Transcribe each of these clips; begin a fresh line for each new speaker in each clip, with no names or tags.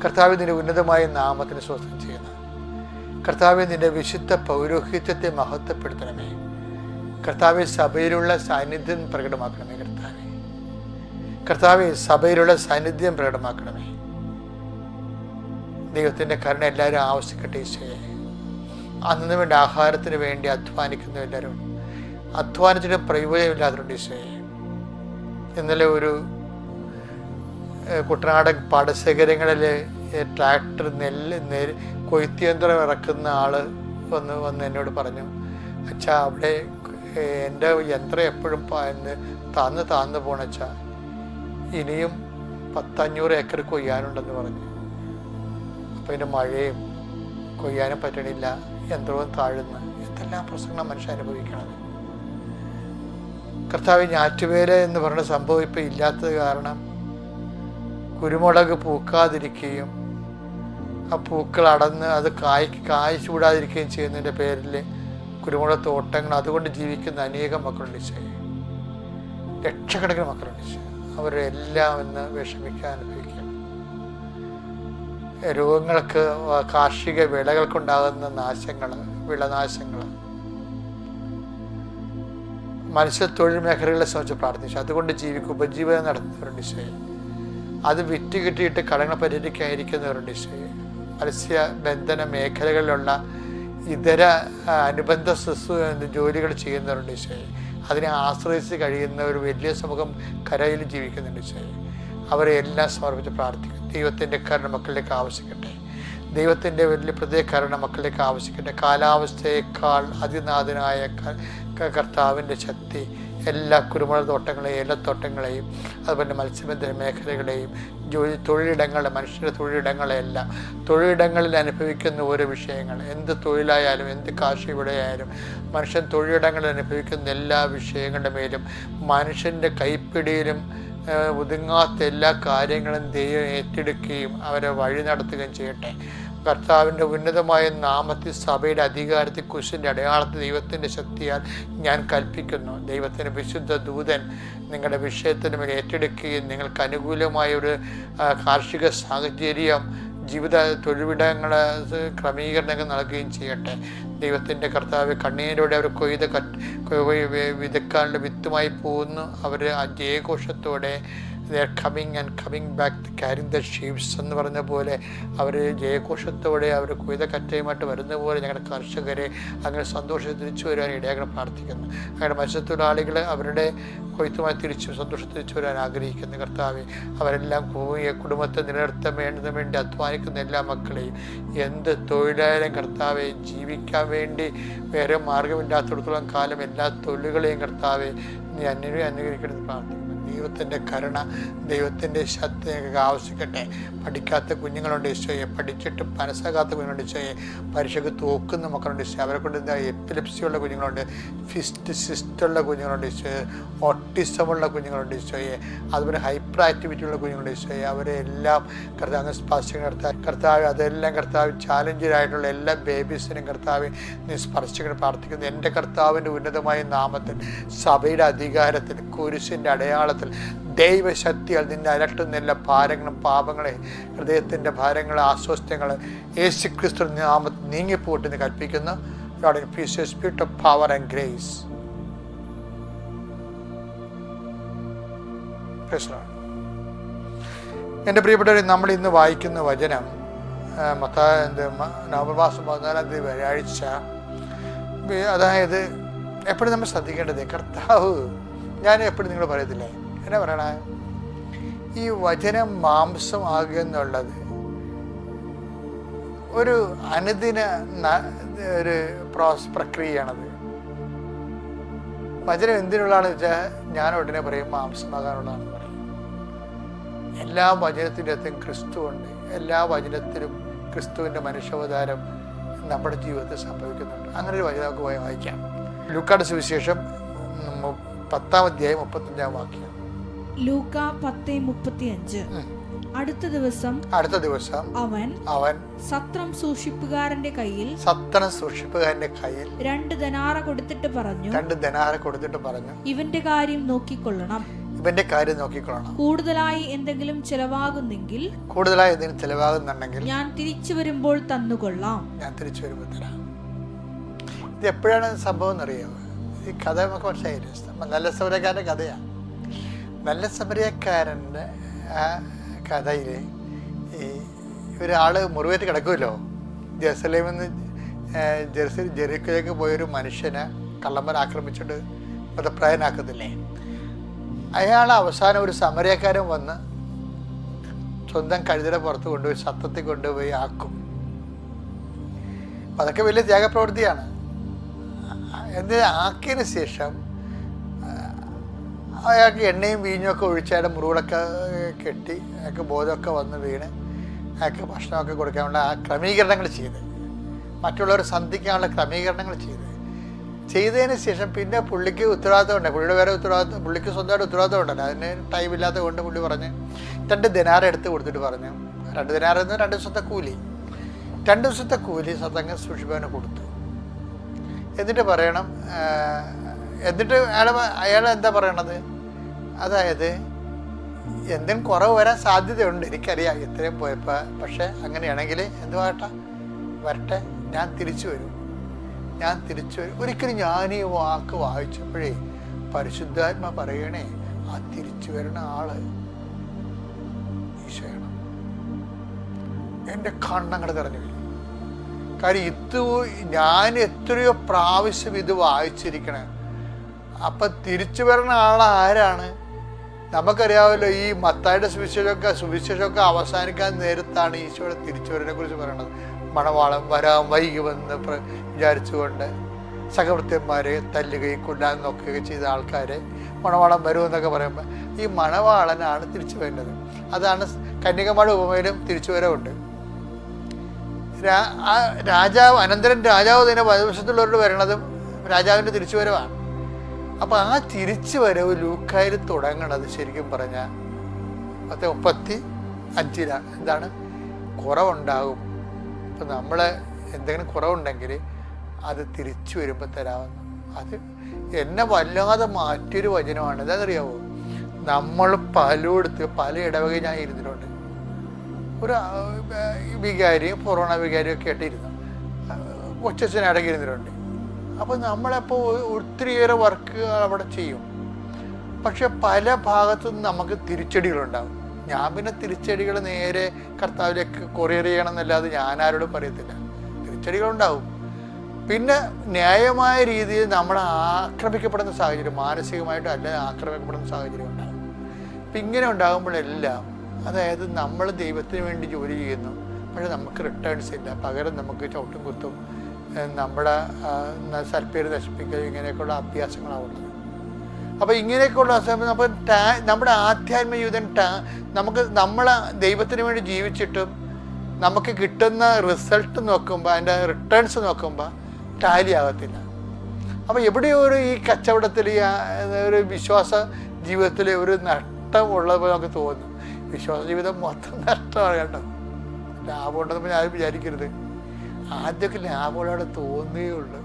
കർത്താവേ, നിന്റെ ഉന്നതമായ നാമത്തിന് സ്തോത്രം ചെയ്യുന്നു. കർത്താവേ, നിന്റെ വിശുദ്ധ പൗരോഹിത്യത്തെ മഹത്വപ്പെടുത്തണമേ. കർത്താവേ, സഭയിലുള്ള സാന്നിധ്യം പ്രകടമാക്കണമേ. കർത്താവേ, സഭയിലുള്ള സാന്നിധ്യം പ്രകടമാക്കണമേ. ദൈവത്തിൻ്റെ കരുണ എല്ലാവരും ആവശ്യിക്കട്ടെ. ഈശോയെ, അന്നു വേണ്ട ആഹാരത്തിന് വേണ്ടി അധ്വാനിക്കുന്ന എല്ലാവരും അധ്വാനത്തിന് പ്രയോജനമില്ലാത്തതുണ്ട്. ഈശോയെ, ഇന്നലെ ഒരു കുട്ടനാടൻ പാടശേഖരങ്ങളിൽ ട്രാക്ടർ കൊയ്ത്തിയന്ത്രം ഇറക്കുന്ന ആൾ വന്ന് എന്നോട് പറഞ്ഞു, അച്ഛാ, അവിടെ എൻ്റെ യന്ത്രം എപ്പോഴും താന്ന് പോണച്ചാ, ഇനിയും 500 ഏക്കർ കൊയ്യാനുണ്ടെന്ന് പറഞ്ഞു. അപ്പോൾ ഇതിൻ്റെ മഴയും കൊയ്യാനും പറ്റണില്ല, യന്ത്രവും താഴുന്ന എന്തെല്ലാം പ്രശ്നങ്ങൾ മനുഷ്യൻ അനുഭവിക്കണത്. കർത്താവ്, ഞാറ്റുവേല എന്ന് പറയുന്ന സംഭവം ഇപ്പം ഇല്ലാത്തത് കാരണം കുരുമുളക് പൂക്കാതിരിക്കുകയും ആ പൂക്കൾ അടന്ന് അത് കായ്ച്ചൂടാതിരിക്കുകയും ചെയ്യുന്നതിൻ്റെ പേരിൽ കുരുമുളക് തോട്ടങ്ങൾ അതുകൊണ്ട് ജീവിക്കുന്ന അനേകം മക്കളുണ്ട്. ഈശോയെ, ലക്ഷക്കണക്കിന് മക്കളുണ്ട്. ഈശോയെ, അവരെല്ലാം ഇന്ന് വിഷമിക്കാൻ അനുഭവിക്കണം. രോഗങ്ങൾക്ക്, കാർഷിക വിളകൾക്കുണ്ടാകുന്ന നാശങ്ങൾ, വിളനാശങ്ങൾ, മത്സ്യത്തൊഴിൽ മേഖലകളെ സംബന്ധിച്ച് പ്രാർത്ഥിച്ചു. അതുകൊണ്ട് ഉപജീവനം നടത്തുന്നവരുണ്ട്. ഈശോയെ, അത് വിറ്റ് കിട്ടിയിട്ട് കടങ്ങൾ പരിഹരിക്കാതിരിക്കുന്നവരുണ്ട്. ഈശോയെ, മത്സ്യബന്ധന മേഖലകളിലുള്ള ഇതര അനുബന്ധ ജോലികൾ ചെയ്യുന്നവരുണ്ട്. ഈശോയെ, അതിനെ ആശ്രയിച്ച് കഴിയുന്ന ഒരു വലിയ സമൂഹം കരയിൽ ജീവിക്കുന്നുണ്ട്. ഈശോയെ, അവരെ എല്ലാം സമർപ്പിച്ച് പ്രാർത്ഥിക്കും. ദൈവത്തിൻ്റെ കരുണ മക്കളിലേക്ക് ആവശ്യിക്കട്ടെ. ദൈവത്തിൻ്റെ വലിയ പ്രത്യേക കരുണ മക്കളിലേക്ക് ആവശ്യിക്കട്ടെ. കാലാവസ്ഥയേക്കാൾ അതിനാഥനായ കർത്താവിൻ്റെ ശക്തി എല്ലാ കുരുമുളക് തോട്ടങ്ങളെയും ഏലത്തോട്ടങ്ങളെയും അതുപോലെ മത്സ്യബന്ധന മേഖലകളെയും തൊഴിലിടങ്ങളെ, മനുഷ്യരുടെ തൊഴിലിടങ്ങളെയെല്ലാം, തൊഴിലിടങ്ങളിൽ അനുഭവിക്കുന്ന ഓരോ വിഷയങ്ങൾ, എന്ത് തൊഴിലായാലും എന്ത് കാർഷിക വിളയായാലും മനുഷ്യൻ തൊഴിലിടങ്ങളിൽ അനുഭവിക്കുന്ന എല്ലാ വിഷയങ്ങളുടെ മേലും മനുഷ്യൻ്റെ കൈപ്പിടിയിലും ഒതുങ്ങാത്ത എല്ലാ കാര്യങ്ങളും ദൈവം ഏറ്റെടുക്കുകയും അവരെ വഴി നടത്തുകയും ചെയ്യട്ടെ. കർത്താവിൻ്റെ ഉന്നതമായ നാമത്തിൽ, സഭയുടെ അധികാരത്തിൽ, കുരിശിൻ്റെ അടയാളത്തിൽ, ദൈവത്തിൻ്റെ ശക്തിയാൽ ഞാൻ കൽപ്പിക്കുന്നു. ദൈവത്തിൻ്റെ വിശുദ്ധ ദൂതൻ നിങ്ങളുടെ വിഷയത്തിന് മേൽ ഏറ്റെടുക്കുകയും നിങ്ങൾക്ക് അനുകൂലമായ ഒരു കാർഷിക സാഹചര്യം, ജീവിത തൊഴിലിടങ്ങൾ ക്രമീകരണങ്ങൾ നൽകുകയും ചെയ്യട്ടെ. ദൈവത്തിൻ്റെ കർത്താവ് കണ്ണീരോടെ അവർ വിതക്കാനുള്ള വിത്തുമായി പോകുന്നു. അവർ ആ ജയഘോഷത്തോടെ they are coming and coming back carrying the sheaves എന്ന് പറഞ്ഞ പോലെ അവർ ജയഘോഷത്തോടെ അവർ കൊയ്ത കറ്റയുമായിട്ട് വരുന്ന പോലെ ഞങ്ങളുടെ കർഷകരെ അങ്ങനെ സന്തോഷത്തിൽ തിരിച്ചു വരാൻ ഇടയാക്കാൻ പ്രാർത്ഥിക്കുന്നു. അങ്ങനെ മത്സ്യത്തൊഴിലാളികൾ അവരുടെ കൊയ്ത്തുമായി സന്തോഷത്തിൽ തിരിച്ചു വരാൻ ആഗ്രഹിക്കുന്നു. കർത്താവെ, അവരെല്ലാം കുടുംബത്തെ നിലനിർത്താൻ വേണ്ടി അധ്വാനിക്കുന്ന എല്ലാ മക്കളെയും, എന്ത് തൊഴിലായാലും കർത്താവെ, ജീവിക്കാൻ വേണ്ടി വേറെ മാർഗമില്ലാത്തിടത്തോളം കാലം എല്ലാ തൊഴിലുകളെയും കർത്താവെ നീ അനുകരിക്കണമെന്ന് പ്രാർത്ഥിക്കുന്നു. ദൈവത്തിൻ്റെ കരുണ, ദൈവത്തിൻ്റെ ശക്തി ഞങ്ങൾക്ക് ആവശ്യിക്കട്ടെ. പഠിക്കാത്ത കുഞ്ഞുങ്ങളുണ്ട് ഈശോയെ, പഠിച്ചിട്ട് മനസ്സാകാത്ത കുഞ്ഞുങ്ങളുണ്ട് ഈശോയെ, പരീക്ഷയ്ക്ക് തോക്കുന്ന മക്കളുണ്ട് ഈശോയെ, അവരെ കൊണ്ട് എപ്പിലെപ്സിയുള്ള കുഞ്ഞുങ്ങളുണ്ട്, സിസ്റ്റുള്ള കുഞ്ഞുങ്ങളുണ്ട് ഈശോയെ, ഓട്ടിസമുള്ള കുഞ്ഞുങ്ങളുണ്ട് ഈശോയെ, അതുപോലെ ഹൈപ്പർ ആക്ടിവിറ്റി ഉള്ള കുഞ്ഞുങ്ങളുണ്ട് ഈശോയെ, അവരെ എല്ലാം കർത്താവ് സ്പർശിക്കണം. കർത്താവ് അതെല്ലാം കർത്താവ് ചാലഞ്ചറായിട്ടുള്ള എല്ലാ ബേബീസിനും കർത്താവ് നീ സ്പർശിക്കണം പ്രാർത്ഥിക്കുന്നു. എൻ്റെ കർത്താവിൻ്റെ ഉന്നതമായ നാമത്തിൽ, സഭയുടെ അധികാരത്തിൽ, കുരിശിൻ്റെ അടയാളത്തിൽ, ദൈവശക്തിയാൽ നിന്നെ അലട്ടുന്ന എല്ലാ ഭാരങ്ങളും പാപങ്ങളെ, ഹൃദയത്തിൻ്റെ ഭാരങ്ങൾ, അസ്വസ്ഥങ്ങൾ യേശുക്രിസ്തു നാമത്തിൽ നീങ്ങിപ്പോട്ടെന്ന് കൽപ്പിക്കുന്നു. Spirit of power and grace. എൻ്റെ പ്രിയപ്പെട്ടവരെ, നമ്മൾ ഇന്ന് വായിക്കുന്ന വചനം നവംബർ മാസം 14-ാം തീയതി വ്യാഴാഴ്ച. അതായത് എപ്പോഴും നമ്മൾ ശ്രദ്ധിക്കേണ്ടത്, കർത്താവ്, ഞാൻ എപ്പോഴും നിങ്ങൾ പറയത്തില്ലേ, എന്നാ പറയണ, ഈ വചനം മാംസമാകുക എന്നുള്ളത് ഒരു അനുദിന ഒരു പ്രക്രിയയാണത്. വചനം എന്തിനുള്ളതാണെന്ന് വെച്ചാൽ ഞാൻ ഉടനെ പറയും മാംസമാകാനുള്ളതാണെന്ന് പറയും. എല്ലാ വചനത്തിൻ്റെ അകത്തും ക്രിസ്തുവുണ്ട്. എല്ലാ വചനത്തിലും ക്രിസ്തുവിൻ്റെ മനുഷ്യാവതാരം നമ്മുടെ ജീവിതത്തിൽ സംഭവിക്കുന്നുണ്ട്. അങ്ങനെ ഒരു വചനം നമുക്ക് വായിക്കാം. ലൂക്കായുടെ സുവിശേഷം 10-ാം അധ്യായം 35-ാം വാക്യം.
ലൂക്ക 10:35. അടുത്ത ദിവസം അവൻ സത്രം സൂക്ഷിപ്പുകാരന്റെ കയ്യിൽ 2 ദനാറ കൊടുത്തിട്ട് പറഞ്ഞു, ഇവന്റെ കാര്യം നോക്കിക്കൊള്ളണം.
ഇവന്റെ കാര്യം നോക്കിക്കൊള്ളണം.
കൂടുതലായി എന്തെങ്കിലും ചെലവാകുന്നെങ്കിൽ
ഞാൻ
തിരിച്ചു വരുമ്പോൾ തന്നുകൊള്ളാം.
ഞാൻ തിരിച്ചു വരുമ്പോൾ തരാം. ഇത് എപ്പോഴാണ് സംഭവം എന്നറിയാമോ? ഈ കഥ നമുക്ക് മനസ്സിലായില്ല. നല്ല സമരക്കാരൻ്റെ കഥയാണ്. നല്ല സമരക്കാരൻ്റെ ആ കഥയിൽ ഈ ഒരാള് മുറിവേറ്റ് കിടക്കുമല്ലോ. ജെറുസലേമിൽ നിന്ന് ജെറിക്കോയിലേക്ക് പോയൊരു മനുഷ്യനെ കള്ളന്മാർ ആക്രമിച്ചിട്ട് മതപ്രായനാക്കത്തില്ലേ? അയാൾ അവസാനം ഒരു സമരക്കാരൻ വന്ന് സ്വന്തം കഴുതയുടെ പുറത്ത് കൊണ്ടുപോയി സത്തത്തിൽ കൊണ്ടുപോയി ആക്കും. അപ്പം അതൊക്കെ വലിയ ത്യാഗപ്രവൃത്തിയാണ്. എന്നിട്ട് ആക്കിയതിന് ശേഷം അയാൾക്ക് എണ്ണയും വീഞ്ഞൊക്കെ ഒഴിച്ച് അയാളുടെ മുറിവുകളൊക്കെ കെട്ടി അയാൾക്ക് ബോധമൊക്കെ വന്ന് വീണ് അയാൾക്ക് ഭക്ഷണമൊക്കെ കൊടുക്കാനുള്ള ആ ക്രമീകരണങ്ങൾ ചെയ്ത്, മറ്റുള്ളവർ സന്ധിക്കാനുള്ള ക്രമീകരണങ്ങൾ ചെയ്തതിന് ശേഷം പിന്നെ പുള്ളിക്ക് ഉത്തരവാദിത്തമുണ്ട്. പുള്ളിയുടെ വേറെ ഉത്തരവാദിത്തം, പുള്ളിക്ക് സ്വന്തമായിട്ട് ഉത്തരവാദിത്തം ഉണ്ടല്ലോ. അതിന് ടൈം ഇല്ലാത്ത കൊണ്ട് പുള്ളി പറഞ്ഞ് 2 ദിനാർ എടുത്ത് കൊടുത്തിട്ട് പറഞ്ഞു, 2 ദിനാർ എന്ന് 2 ദിവസത്തെ കൂലി, 2 ദിവസത്തെ കൂലി സത്തങ്ങ് സൂക്ഷിപ്പവന് കൊടുത്തു. എന്നിട്ട് പറയണം, എന്നിട്ട് അയാൾ എന്താ പറയണത്? അതായത് എന്തെങ്കിലും കുറവ് വരാൻ സാധ്യതയുണ്ട്, എനിക്കറിയാം ഇത്രയും പോയപ്പോൾ. പക്ഷെ അങ്ങനെയാണെങ്കിൽ എന്തുവാകട്ടെ, വരട്ടെ, ഞാൻ തിരിച്ചു വരും. ഒരിക്കലും ഞാൻ ഈ വാക്ക് വായിച്ചപ്പോഴേ പരിശുദ്ധാത്മ പറയണേ, ആ തിരിച്ചു വരുന്ന ആള് ഈശോയാണ്. എൻ്റെ കണ്ണങ്ങടെ തെരഞ്ഞു വരും. കാര്യം ഞാൻ എത്രയോ പ്രാവശ്യം ഇത് വായിച്ചിരിക്കണേ. അപ്പം തിരിച്ചു വരുന്ന ആളാരാണ്? നമുക്കറിയാമല്ലോ, ഈ മത്തായിയുടെ സുവിശേഷമൊക്കെ അവസാനിക്കാൻ നേരത്താണ് ഈശോയുടെ തിരിച്ചുവരനെ കുറിച്ച് പറയണത്. മണവാളൻ വരാൻ വൈകി വന്ന് വിചാരിച്ചുകൊണ്ട് സഹവൃത്യന്മാരെ തല്ലുകയും കൊല്ലാൻ നോക്കുകയൊക്കെ ചെയ്ത ആൾക്കാരെ മണവാളൻ വരുമെന്നൊക്കെ പറയുമ്പോൾ ഈ മണവാളനാണ് തിരിച്ചു വരുന്നത്. അതാണ് കന്യകമാരുടെ ഉപമയിലും തിരിച്ചുവരവുണ്ട്. അനന്തരം രാജാവ് തന്നെ വലതുവശത്തുള്ളവരോട് വരണതും രാജാവിൻ്റെ തിരിച്ചുവരവാണ്. അപ്പം ആ തിരിച്ചുവരവ് ലൂക്കായിൽ തുടങ്ങണത് ശരിക്കും പറഞ്ഞാൽ 35 എന്താണ്? കുറവുണ്ടാകും. ഇപ്പം നമ്മൾ എന്തെങ്കിലും കുറവുണ്ടെങ്കിൽ അത് തിരിച്ചു വരുമ്പോൾ തരാമെന്ന്. അത് എന്നെ വല്ലാതെ മാറ്റിയൊരു വചനമാണ്. എന്താണെന്നറിയാമോ? നമ്മൾ പല ഇടവകയും ഞാൻ ഇരുന്നിട്ടുണ്ട്. ഒരു വികാരിയും കൊറോണ വികാരിയും ഒക്കെ ആയിട്ടിരുന്നു, കൊച്ചച്ഛൻ അടങ്ങിയിരുന്നിട്ടുണ്ട്. അപ്പോൾ നമ്മളപ്പോൾ ഒത്തിരിയേറെ വർക്ക് അവിടെ ചെയ്യും. പക്ഷെ പല ഭാഗത്തുനിന്ന് നമുക്ക് തിരിച്ചടികളുണ്ടാകും. ഞാൻ പിന്നെ തിരിച്ചടികൾ നേരെ കർത്താവിലേക്ക് കൊറിയർ ചെയ്യണം എന്നല്ലാതെ ഞാൻ ആരോടും പറയത്തില്ല. തിരിച്ചടികളുണ്ടാവും. പിന്നെ ന്യായമായ രീതിയിൽ നമ്മൾ ആക്രമിക്കപ്പെടുന്ന സാഹചര്യം, മാനസികമായിട്ടും അല്ല ആക്രമിക്കപ്പെടുന്ന സാഹചര്യം ഉണ്ടാകും. അപ്പം ഇങ്ങനെ ഉണ്ടാകുമ്പോഴെല്ലാം, അതായത് നമ്മൾ ദൈവത്തിന് വേണ്ടി ജോലി ചെയ്യുന്നു, പക്ഷെ നമുക്ക് റിട്ടേൺസ് ഇല്ല. പകരം നമുക്ക് ചവിട്ടും കുത്തും, നമ്മുടെ സൽപ്പേര് നശിപ്പിക്കുക, ഇങ്ങനെയൊക്കെയുള്ള അഭ്യാസങ്ങളാവുന്നത്. അപ്പോൾ ഇങ്ങനെയൊക്കെയുള്ള സമയം അപ്പോൾ നമ്മുടെ ആധ്യാത്മിക ജീവിതം നമ്മൾ ദൈവത്തിന് വേണ്ടി ജീവിച്ചിട്ടും നമുക്ക് കിട്ടുന്ന റിസൾട്ട് നോക്കുമ്പോൾ, അതിൻ്റെ റിട്ടേൺസ് നോക്കുമ്പോൾ ടാലി ആകത്തില്ല. അപ്പോൾ എവിടെയോ ഈ കച്ചവടത്തിൽ, ഒരു വിശ്വാസ ജീവിതത്തിൽ ഒരു നഷ്ടമുള്ളത് നമുക്ക് തോന്നുന്നു. വിശ്വാസ ജീവിതം മൊത്തം നഷ്ടമാണ് കേട്ടോ. ലാഭമുണ്ടെന്ന് ഞാൻ വിചാരിക്കരുത്. ആദ്യമൊക്കെ ലാഭമുള്ളവിടെ തോന്നുകയുള്ളൂ.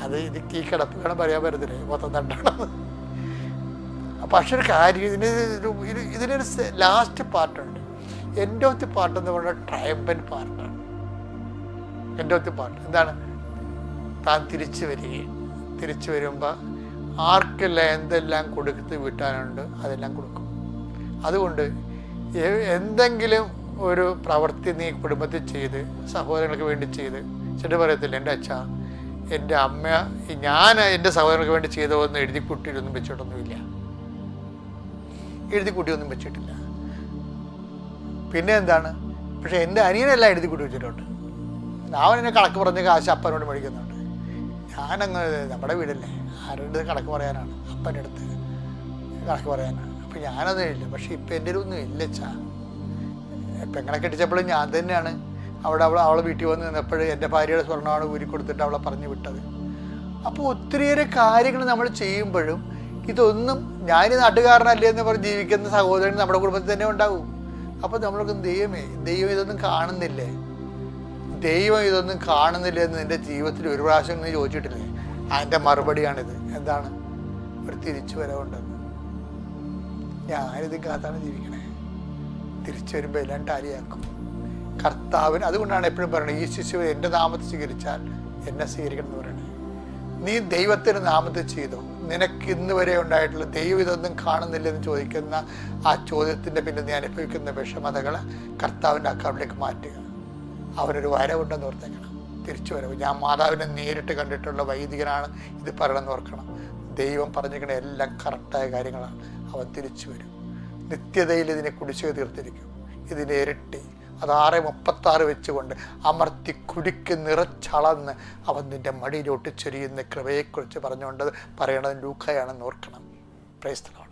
അത് എനിക്ക് ഈ കിടപ്പ് കാണാൻ പറയാൻ പറ്റത്തില്ലേ, മൊത്തം നഷ്ടമാണ്. പക്ഷെ ഒരു കാര്യം, ഇതിനൊരു ലാസ്റ്റ് പാർട്ടുണ്ട്. എൻഡ് ഓഫ് ദി പാർട്ട് എന്ന് പറയുന്നത് ട്രയംപൻ പാർട്ടാണ്. എൻഡ് ഓഫ് ദി പാർട്ട് എന്താണ്? താൻ തിരിച്ചു വരുമ്പോൾ ആർക്കെല്ലാം എന്തെല്ലാം കൊടുത്ത് വിട്ടാനുണ്ട് അതെല്ലാം കൊടുക്കും. അതുകൊണ്ട് എന്തെങ്കിലും ഒരു പ്രവൃത്തി നീ കുടുംബത്തിൽ ചെയ്ത്, സഹോദരങ്ങൾക്ക് വേണ്ടി ചെയ്ത്, ചെറിയ പറയത്തില്ല, എൻ്റെ അച്ഛ, എൻ്റെ അമ്മ, ഞാൻ എൻ്റെ സഹോദരങ്ങൾക്ക് വേണ്ടി ചെയ്തതൊന്നും എഴുതിക്കൂട്ടിയിട്ടൊന്നും വെച്ചിട്ടൊന്നുമില്ല. എഴുതിക്കൂട്ടിയൊന്നും വെച്ചിട്ടില്ല. പിന്നെ എന്താണ്? പക്ഷെ എൻ്റെ അനിയനെല്ലാം എഴുതിക്കൂട്ടി വെച്ചിട്ടുണ്ട്. അവൻ എന്നെ കണക്ക് പറഞ്ഞ് കാശ് അപ്പനോട് മേടിക്കുന്നുണ്ട്. ഞാനങ്ങ്, നമ്മുടെ വീടല്ലേ, ആരുടെ കണക്ക് പറയാനാണ്? അപ്പൻ്റെ അടുത്ത് കണക്ക് പറയാനാണ്. അപ്പം ഞാനൊന്നും ഇല്ല. പക്ഷെ ഇപ്പം എൻ്റെ ഒന്നും ഇല്ല. പെങ്ങളെ കെട്ടിച്ചപ്പോഴും ഞാൻ തന്നെയാണ് അവളെ വീട്ടിൽ വന്ന് നിന്നപ്പോഴും എൻ്റെ ഭാര്യയുടെ സ്വർണ്ണമാണ് ഊരി കൊടുത്തിട്ട് അവളെ പറഞ്ഞു വിട്ടത്. അപ്പോൾ ഒത്തിരിയേറെ കാര്യങ്ങൾ നമ്മൾ ചെയ്യുമ്പോഴും ഇതൊന്നും, ഞാൻ നാട്ടുകാരനല്ലേ എന്ന് പറഞ്ഞ് ജീവിക്കുന്ന സഹോദരൻ നമ്മുടെ കുടുംബത്തിൽ തന്നെ ഉണ്ടാവും. അപ്പോൾ നമ്മൾക്ക് ദൈവം ഇതൊന്നും കാണുന്നില്ലേ? ദൈവം ഇതൊന്നും കാണുന്നില്ല എന്ന് നിൻ്റെ ജീവിതത്തിൽ ഒരു പ്രാവശ്യം നീ ചോദിച്ചിട്ടില്ലേ? അതിൻ്റെ മറുപടിയാണിത്. എന്താണ്? ഒരു തിരിച്ചു വരവുണ്ടെന്ന്. ഞാനിത് കാത്താണ് ജീവിക്കണേ. തിരിച്ചു വരുമ്പോൾ എല്ലാം ടാലിയാക്കും. കർത്താവിന് അതുകൊണ്ടാണ് എപ്പോഴും പറയുന്നത്, ഈ ശിശുവിനെ എൻ്റെ നാമത്തിൽ സ്വീകരിച്ചാൽ എന്നെ സ്വീകരിക്കണം എന്ന് പറയണേ. നീ ദൈവത്തിൻ്റെ നാമത്തിൽ ചെയ്തോ? നിനക്ക് ഇന്ന് വരെ ഉണ്ടായിട്ടുള്ള ദൈവം ഇതൊന്നും കാണുന്നില്ലെന്ന് ചോദിക്കുന്ന ആ ചോദ്യത്തിൻ്റെ പിന്നെ നീ അനുഭവിക്കുന്ന വിഷമതകൾ കർത്താവിൻ്റെ അക്കൗണ്ടിലേക്ക് മാറ്റുക. അവനൊരു വരവുണ്ടെന്ന് ഓർത്തേക്കണം, തിരിച്ചു വരവ്. ഞാൻ മാതാവിനെ നേരിട്ട് കണ്ടിട്ടുള്ള വൈദികനാണ് ഇത് പറയണമെന്ന് ഓർക്കണം. ദൈവം പറഞ്ഞിരിക്കണ എല്ലാം കറക്റ്റായ കാര്യങ്ങളാണ്. അവൻ തിരിച്ചു വരും. നിത്യതയിൽ ഇതിനെ കുടിശ്ശിക തീർത്തിരിക്കും. ഇതിനെ ഇരട്ടി അത് 6:36 വെച്ചുകൊണ്ട് അമർത്തി കുടിക്ക് നിറച്ചളന്ന് അവൻ നിൻ്റെ മടിയിലോട്ട് ചൊരിയുന്ന കൃപയെക്കുറിച്ച് പറഞ്ഞുകൊണ്ട് പറയണത് ലൂക്കയാണെന്ന് ഓർക്കണം. Praise the Lord.